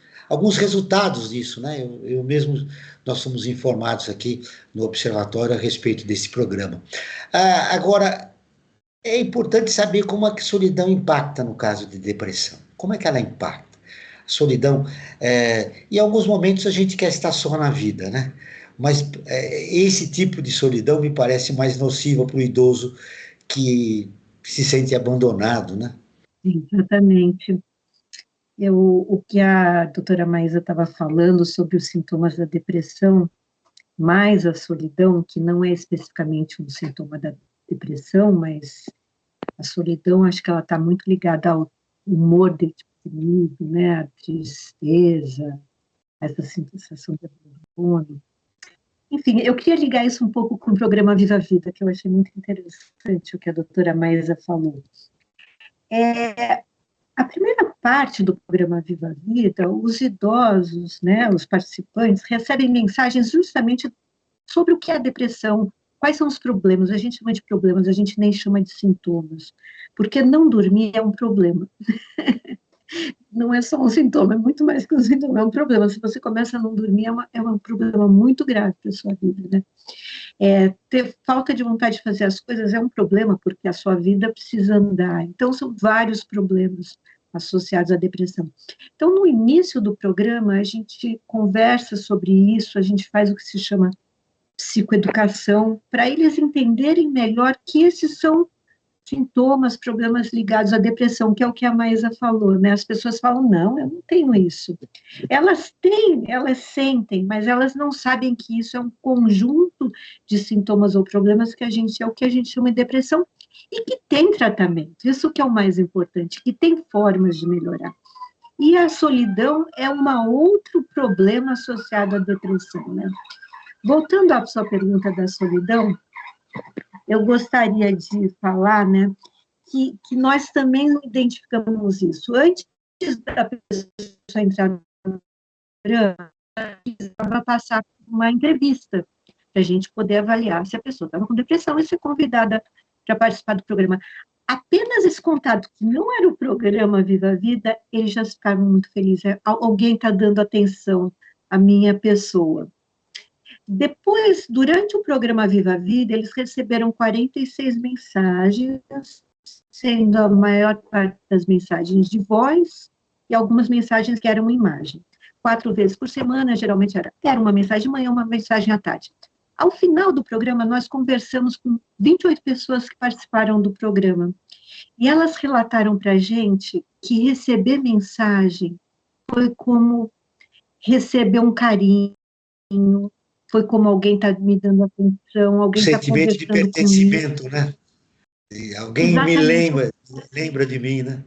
resultados disso, né? Eu mesmo, nós somos informados aqui no Observatório a respeito desse programa. Agora, é importante saber como a solidão impacta no caso de depressão. Como é que ela impacta? A solidão, em alguns momentos a gente quer estar só na vida, né? Mas esse tipo de solidão me parece mais nociva para o idoso que se sente abandonado, né? Exatamente. O que a doutora Maísa estava falando sobre os sintomas da depressão, mais a solidão, que não é especificamente um sintoma da depressão, mas a solidão, acho que ela está muito ligada ao humor deprimido, né, a tristeza, essa sensação de abandono. Enfim, eu queria ligar isso um pouco com o programa Viva a Vida, que eu achei muito interessante o que a doutora Maísa falou. A primeira parte do programa Viva a Vida, os idosos, né, os participantes, recebem mensagens justamente sobre o que é a depressão, quais são os problemas. A gente chama de problemas, a gente nem chama de sintomas, porque não dormir é um problema. Não é só um sintoma, é muito mais que um sintoma, é um problema. Se você começa a não dormir, é um problema muito grave para a sua vida, né? Ter falta de vontade de fazer as coisas é um problema, porque a sua vida precisa andar. Então, são vários problemas associados à depressão. Então, no início do programa, a gente conversa sobre isso, a gente faz o que se chama psicoeducação, para eles entenderem melhor que esses são sintomas, problemas ligados à depressão, que é o que a Maísa falou, né? As pessoas falam, não, eu não tenho isso. Elas têm, elas sentem, mas elas não sabem que isso é um conjunto de sintomas ou problemas que é o que a gente chama de depressão, e que tem tratamento, isso que é o mais importante, que tem formas de melhorar. E a solidão é um outro problema associado à depressão, né? Voltando à sua pergunta da solidão, eu gostaria de falar, né, que nós também identificamos isso. Antes da pessoa entrar no programa, precisava passar por uma entrevista, para a gente poder avaliar se a pessoa estava com depressão e ser convidada para participar do programa. Apenas esse contato, que não era o programa Viva a Vida, eles já ficaram muito felizes. Alguém está dando atenção à minha pessoa. Depois, durante o programa Viva a Vida, eles receberam 46 mensagens, sendo a maior parte das mensagens de voz e algumas mensagens que eram imagem. 4 vezes por semana, geralmente era uma mensagem de manhã, uma mensagem à tarde. Ao final do programa, nós conversamos com 28 pessoas que participaram do programa. E elas relataram para a gente que receber mensagem foi como receber um carinho, foi como alguém está me dando atenção, alguém está Sentimento de conversando comigo. pertencimento, né? E alguém me Exatamente. lembra de mim, né?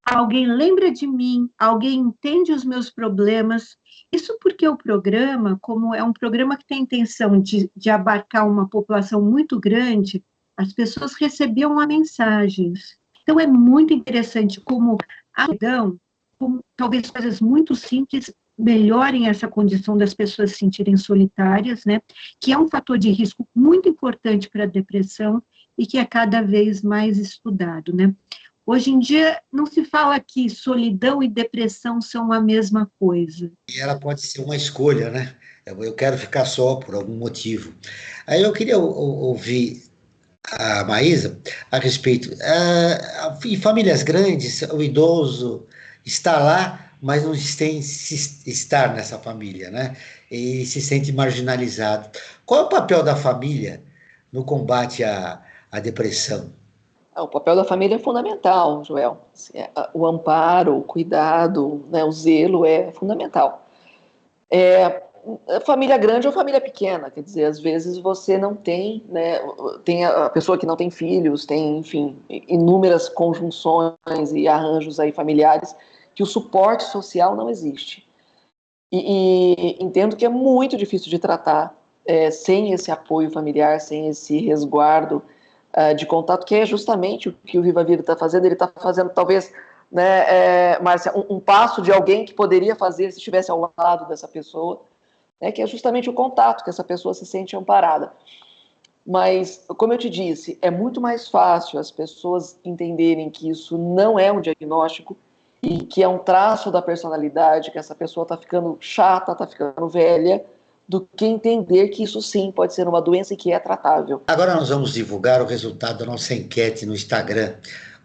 Alguém lembra de mim, alguém entende os meus problemas. Isso porque o programa, como é um programa que tem a intenção de abarcar uma população muito grande, as pessoas recebiam as mensagens. Então, é muito interessante como a solidão, como talvez coisas muito simples melhorem essa condição das pessoas se sentirem solitárias, né? Que é um fator de risco muito importante para a depressão e que é cada vez mais estudado, né? Hoje em dia, não se fala que solidão e depressão são a mesma coisa. E ela pode ser uma escolha, né? Eu quero ficar só por algum motivo. Aí eu queria ouvir a Maísa a respeito. Em famílias grandes, o idoso está lá, mas não tem estar nessa família, né? E se sente marginalizado. Qual é o papel da família no combate à depressão? O papel da família é fundamental, Joel. Assim, o amparo, o cuidado, né, o zelo é fundamental. Família grande ou família pequena, quer dizer, às vezes você não tem, né, tem a pessoa que não tem filhos, tem, enfim, inúmeras conjunções e arranjos aí familiares que o suporte social não existe. E entendo que é muito difícil de tratar sem esse apoio familiar, sem esse resguardo de contato, que é justamente o que o Viva a Vida está fazendo. Ele está fazendo, talvez, né, Márcia, um passo de alguém que poderia fazer se estivesse ao lado dessa pessoa, né, que é justamente o contato, que essa pessoa se sente amparada. Mas, como eu te disse, é muito mais fácil as pessoas entenderem que isso não é um diagnóstico e que é um traço da personalidade, que essa pessoa está ficando chata, está ficando velha, do que entender que isso sim pode ser uma doença e que é tratável. Agora nós vamos divulgar o resultado da nossa enquete no Instagram,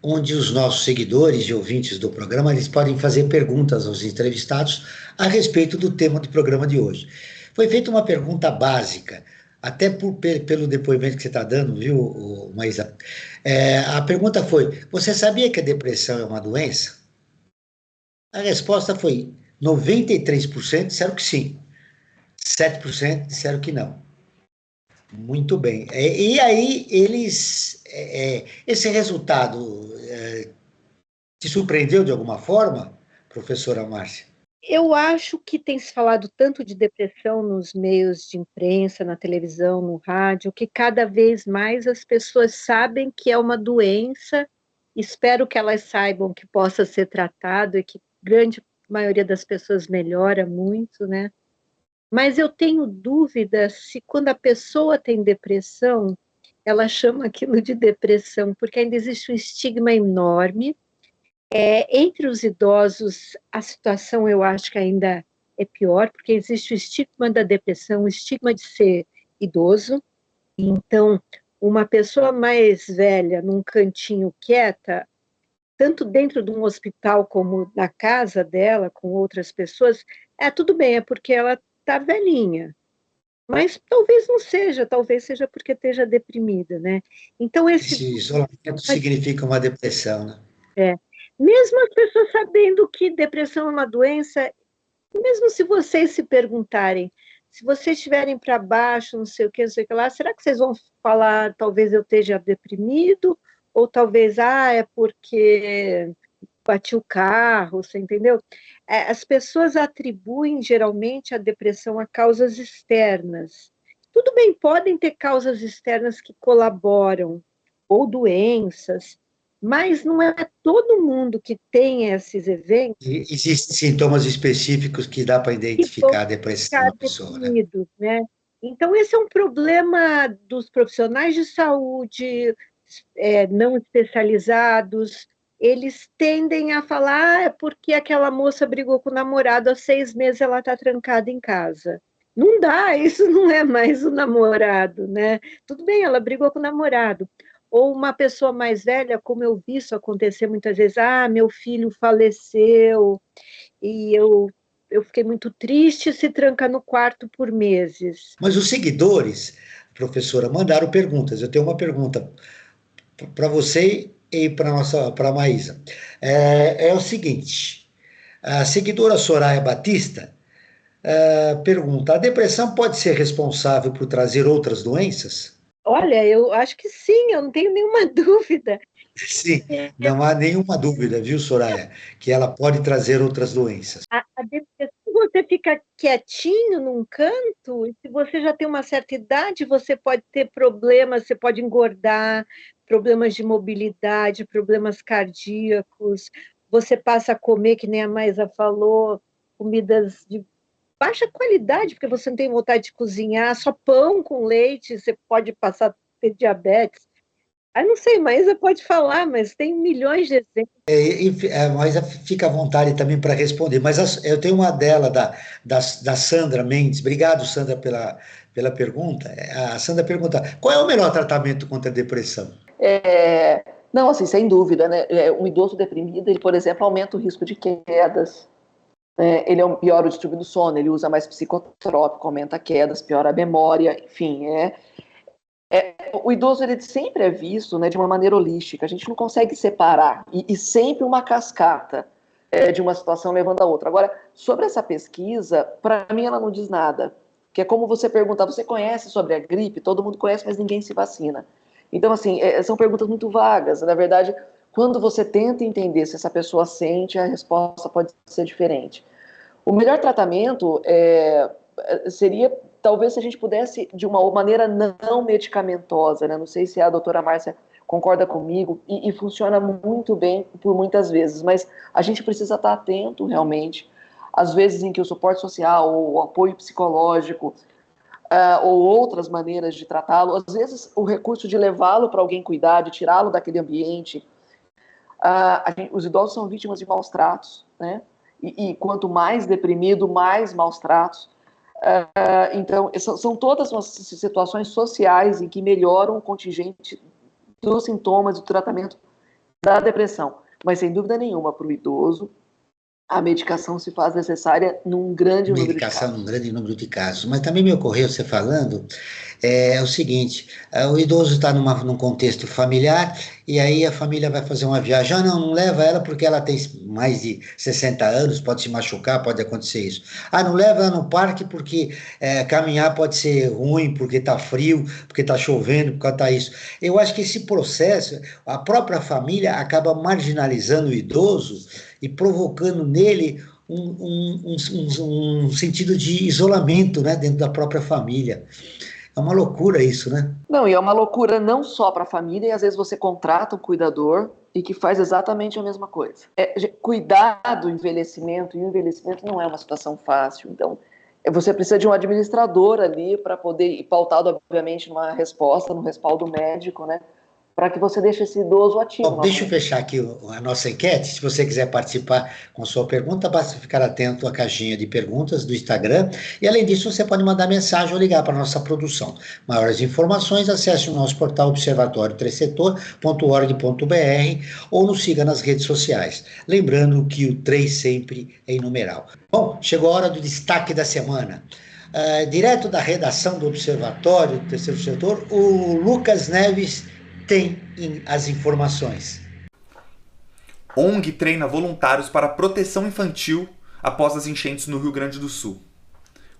onde os nossos seguidores e ouvintes do programa eles podem fazer perguntas aos entrevistados a respeito do tema do programa de hoje. Foi feita uma pergunta básica, até pelo depoimento que você está dando, viu, Maísa? A pergunta foi: você sabia que a depressão é uma doença? A resposta foi 93% disseram que sim, 7% disseram que não. Muito bem. E aí, esse resultado te surpreendeu de alguma forma, professora Márcia? Eu acho que tem se falado tanto de depressão nos meios de imprensa, na televisão, no rádio, que cada vez mais as pessoas sabem que é uma doença. Espero que elas saibam que possa ser tratado e que a grande maioria das pessoas melhora muito, né? Mas eu tenho dúvida se quando a pessoa tem depressão, ela chama aquilo de depressão, porque ainda existe um estigma enorme. Entre os idosos, a situação eu acho que ainda é pior, porque existe o estigma da depressão, o estigma de ser idoso. Então, uma pessoa mais velha, num cantinho quieta, tanto dentro de um hospital como na casa dela, com outras pessoas, tudo bem, é porque ela está velhinha, mas talvez não seja, talvez seja porque esteja deprimida, né? Então Esse isolamento significa uma depressão, né? Mesmo as pessoas sabendo que depressão é uma doença, mesmo se vocês se perguntarem, se vocês estiverem para baixo, não sei o que lá, será que vocês vão falar, talvez eu esteja deprimido, ou talvez, é porque bati o carro, você entendeu? As pessoas atribuem geralmente a depressão a causas externas. Tudo bem, podem ter causas externas que colaboram, ou doenças, mas não é todo mundo que tem esses eventos. Existem sintomas específicos que dá para identificar a depressão da pessoa, né? Então, esse é um problema dos profissionais de saúde não especializados. Eles tendem a falar, é porque aquela moça brigou com o namorado, há 6 meses ela está trancada em casa. Não dá, isso não é mais o namorado, né? Tudo bem, ela brigou com o namorado. Ou uma pessoa mais velha, como eu vi isso acontecer muitas vezes, meu filho faleceu, e eu fiquei muito triste, se tranca no quarto por meses. Mas os seguidores, professora, mandaram perguntas. Eu tenho uma pergunta para você e para a Maísa. É o seguinte, a seguidora Soraya Batista Pergunta: a depressão pode ser responsável por trazer outras doenças? Olha, eu acho que sim, eu não tenho nenhuma dúvida. Sim, não há nenhuma dúvida, viu, Soraya, que ela pode trazer outras doenças. A depressão, você fica quietinho num canto, e se você já tem uma certa idade, você pode ter problemas, você pode engordar, problemas de mobilidade, problemas cardíacos, você passa a comer, que nem a Maisa falou, comidas de baixa qualidade, porque você não tem vontade de cozinhar, só pão com leite, você pode passar a ter diabetes. Ah, não sei, Maísa pode falar, mas tem milhões de exemplos. Mas fica à vontade também para responder. Mas eu tenho uma dela, da Sandra Mendes. Obrigado, Sandra, pela pergunta. A Sandra pergunta: qual é o melhor tratamento contra a depressão? Não, assim, sem dúvida, né? Um idoso deprimido, ele, por exemplo, aumenta o risco de quedas. Ele piora o distúrbio do sono, ele usa mais psicotrópico, aumenta quedas, piora a memória, enfim, o idoso ele sempre é visto, né, de uma maneira holística, a gente não consegue separar, e sempre uma cascata de uma situação levando a outra. Agora, sobre essa pesquisa, para mim ela não diz nada, que é como você perguntar, você conhece sobre a gripe? Todo mundo conhece, mas ninguém se vacina. Então, assim, são perguntas muito vagas, na verdade, quando você tenta entender se essa pessoa sente, a resposta pode ser diferente. O melhor tratamento seria, talvez, se a gente pudesse, de uma maneira não medicamentosa, né? Não sei se a doutora Márcia concorda comigo, e funciona muito bem por muitas vezes, mas a gente precisa estar atento, realmente, às vezes em que o suporte social, ou o apoio psicológico, ou outras maneiras de tratá-lo, às vezes o recurso de levá-lo para alguém cuidar, de tirá-lo daquele ambiente. Os idosos são vítimas de maus tratos, né? E quanto mais deprimido, mais maus tratos. Então, são todas as situações sociais em que melhoram o contingente dos sintomas e do tratamento da depressão. Mas, sem dúvida nenhuma, para o idoso, a medicação se faz necessária num grande número de casos. Num grande número de casos. Mas também me ocorreu você falando o seguinte: o idoso está num contexto familiar, e aí a família vai fazer uma viagem. Não leva ela porque ela tem mais de 60 anos, pode se machucar, pode acontecer isso. Não leva ela no parque porque caminhar pode ser ruim, porque está frio, porque está chovendo, porque está isso. Eu acho que esse processo, a própria família acaba marginalizando o idoso e provocando nele um sentido de isolamento, né, dentro da própria família. É uma loucura isso, né? Não, e é uma loucura não só para a família, e às vezes você contrata um cuidador e que faz exatamente a mesma coisa. Cuidar do envelhecimento, e o envelhecimento não é uma situação fácil, então você precisa de um administrador ali para poder, e pautado, obviamente, numa resposta, no respaldo médico, né? Para que você deixe esse idoso ativo. Bom, deixa eu fechar aqui a nossa enquete. Se você quiser participar com sua pergunta, basta ficar atento à caixinha de perguntas do Instagram. E, além disso, você pode mandar mensagem ou ligar para a nossa produção. Maiores informações, acesse o nosso portal observatório3setor.org.br ou nos siga nas redes sociais. Lembrando que o 3 sempre é em numeral. Bom, chegou a hora do destaque da semana. Direto da redação do Observatório do Terceiro Setor, o Lucas Neves tem as informações. ONG treina voluntários para proteção infantil após as enchentes no Rio Grande do Sul.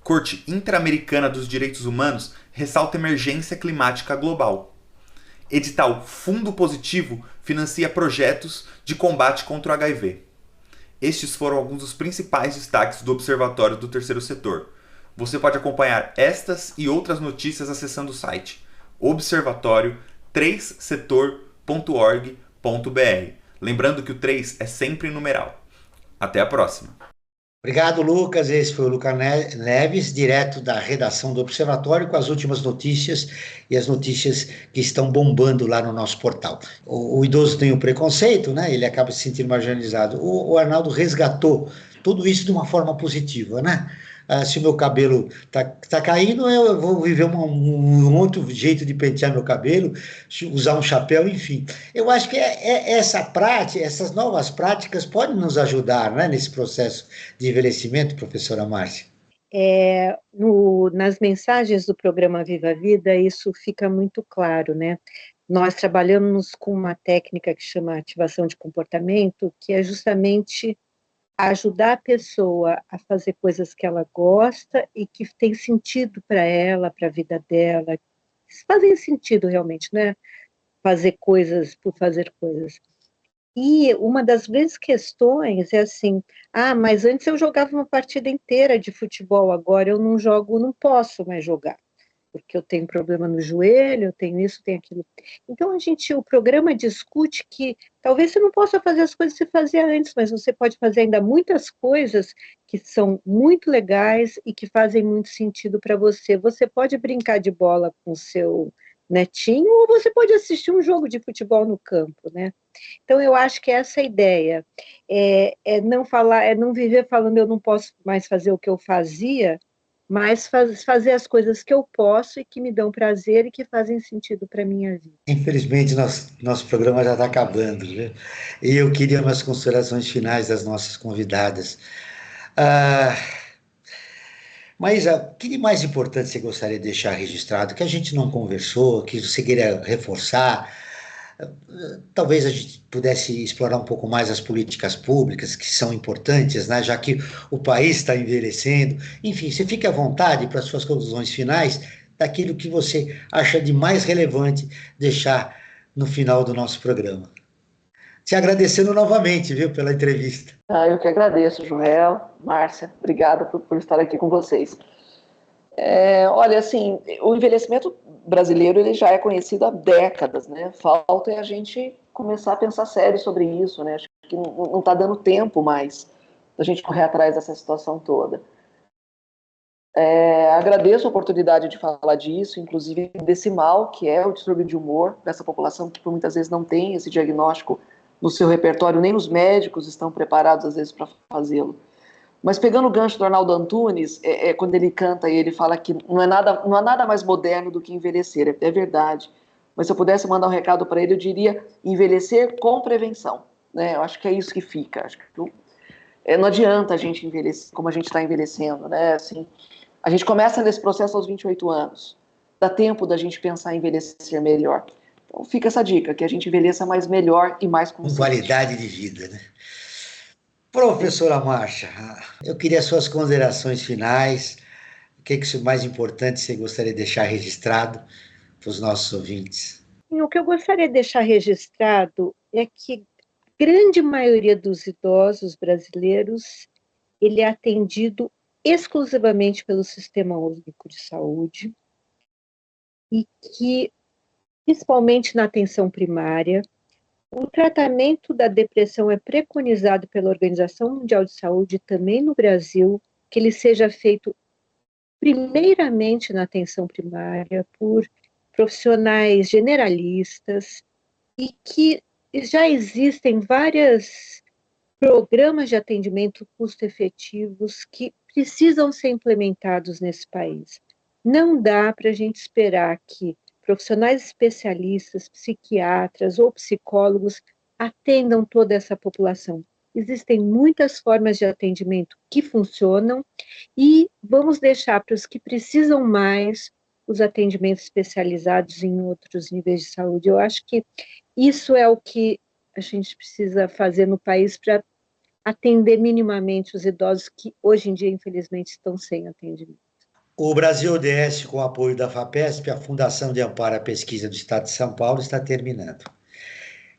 Corte Interamericana dos Direitos Humanos ressalta emergência climática global. Edital Fundo Positivo financia projetos de combate contra o HIV. Estes foram alguns dos principais destaques do Observatório do Terceiro Setor. Você pode acompanhar estas e outras notícias acessando o site observatório3setor.org.br. Lembrando que o 3 é sempre em numeral. Até a próxima. Obrigado, Lucas. Esse foi o Lucas Neves, direto da redação do Observatório, com as últimas notícias e as notícias que estão bombando lá no nosso portal. O idoso tem um preconceito, né? Ele acaba se sentindo marginalizado. O Arnaldo resgatou tudo isso de uma forma positiva, né? Se o meu cabelo tá caindo, eu vou viver um outro jeito de pentear meu cabelo, usar um chapéu, enfim. Eu acho que essa prática, essas novas práticas podem nos ajudar, né, nesse processo de envelhecimento, professora Márcia. Nas mensagens do programa Viva a Vida, isso fica muito claro, né? Nós trabalhamos com uma técnica que chama ativação de comportamento, que é justamente ajudar a pessoa a fazer coisas que ela gosta e que tem sentido para ela, para a vida dela, que fazem sentido realmente, né? Fazer coisas por fazer coisas. E uma das grandes questões é assim, mas antes eu jogava uma partida inteira de futebol, agora eu não jogo, não posso mais jogar, porque eu tenho problema no joelho, eu tenho isso, tenho aquilo. Então o programa discute que talvez você não possa fazer as coisas que você fazia antes, mas você pode fazer ainda muitas coisas que são muito legais e que fazem muito sentido para você. Você pode brincar de bola com o seu netinho, ou você pode assistir um jogo de futebol no campo, né? Então, eu acho que essa ideia é não viver falando eu não posso mais fazer o que eu fazia, mas fazer as coisas que eu posso e que me dão prazer e que fazem sentido para a minha vida. Infelizmente, nosso programa já está acabando, viu? E eu queria umas considerações finais das nossas convidadas. Mas o que de mais importante você gostaria de deixar registrado, que a gente não conversou, que você queria reforçar? Talvez a gente pudesse explorar um pouco mais as políticas públicas, que são importantes, né, já que o país está envelhecendo. Enfim, você fique à vontade para as suas conclusões finais daquilo que você acha de mais relevante deixar no final do nosso programa. Te agradecendo novamente, viu, pela entrevista. Eu que agradeço, Joel, Márcia, obrigada por estar aqui com vocês. Olha, assim, o envelhecimento brasileiro ele já é conhecido há décadas, né? Falta é a gente começar a pensar sério sobre isso, né? Acho que não está dando tempo mais da gente correr atrás dessa situação toda. Agradeço a oportunidade de falar disso, inclusive desse mal que é o distúrbio de humor, dessa população que por muitas vezes não tem esse diagnóstico no seu repertório, nem os médicos estão preparados às vezes para fazê-lo. Mas pegando o gancho do Arnaldo Antunes, quando ele canta e ele fala que não há nada mais moderno do que envelhecer, é verdade. Mas se eu pudesse mandar um recado para ele, eu diria envelhecer com prevenção, né? Eu acho que é isso que fica. Acho que não adianta a gente envelhecer como a gente está envelhecendo, né? Assim, a gente começa nesse processo aos 28 anos. Dá tempo da gente pensar em envelhecer melhor. Então fica essa dica, que a gente envelheça mais melhor e mais consciente. Com qualidade de vida, né? Professora Márcia, eu queria suas considerações finais. O que é o mais importante você gostaria de deixar registrado para os nossos ouvintes? O que eu gostaria de deixar registrado é que a grande maioria dos idosos brasileiros ele é atendido exclusivamente pelo Sistema Único de Saúde e que, principalmente na atenção primária, o tratamento da depressão é preconizado pela Organização Mundial de Saúde, também no Brasil, que ele seja feito primeiramente na atenção primária, por profissionais generalistas, e que já existem vários programas de atendimento custo-efetivos que precisam ser implementados nesse país. Não dá para a gente esperar que profissionais especialistas, psiquiatras ou psicólogos atendam toda essa população. Existem muitas formas de atendimento que funcionam e vamos deixar para os que precisam mais os atendimentos especializados em outros níveis de saúde. Eu acho que isso é o que a gente precisa fazer no país para atender minimamente os idosos que hoje em dia, infelizmente, estão sem atendimento. O Brasil ODS, com o apoio da FAPESP, a Fundação de Amparo à Pesquisa do Estado de São Paulo, está terminando.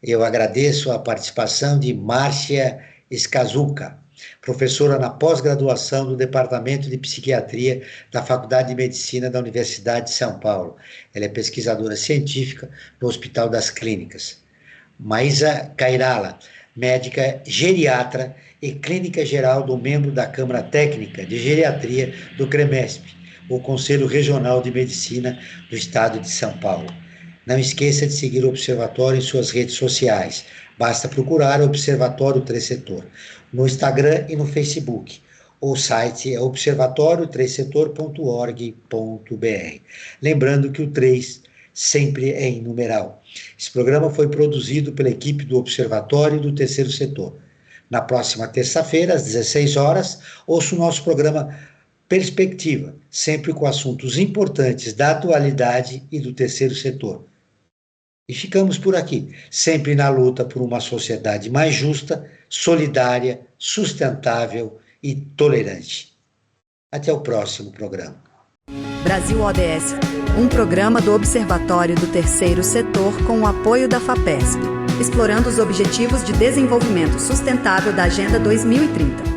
Eu agradeço a participação de Márcia Skazuka, professora na pós-graduação do Departamento de Psiquiatria da Faculdade de Medicina da Universidade de São Paulo. Ela é pesquisadora científica no Hospital das Clínicas. Maísa Cairala, médica geriatra e clínica geral do membro da Câmara Técnica de Geriatria do CREMESP, o Conselho Regional de Medicina do Estado de São Paulo. Não esqueça de seguir o Observatório em suas redes sociais. Basta procurar o Observatório Três-Setor no Instagram e no Facebook. O site é observatoriotrêssetor.org.br. Lembrando que o 3 sempre é em numeral. Esse programa foi produzido pela equipe do Observatório do Terceiro Setor. Na próxima terça-feira, às 16 horas, ouça o nosso programa Perspectiva, sempre com assuntos importantes da atualidade e do terceiro setor. E ficamos por aqui, sempre na luta por uma sociedade mais justa, solidária, sustentável e tolerante. Até o próximo programa. Brasil ODS, um programa do Observatório do Terceiro Setor com o apoio da FAPESP, explorando os Objetivos de Desenvolvimento Sustentável da Agenda 2030.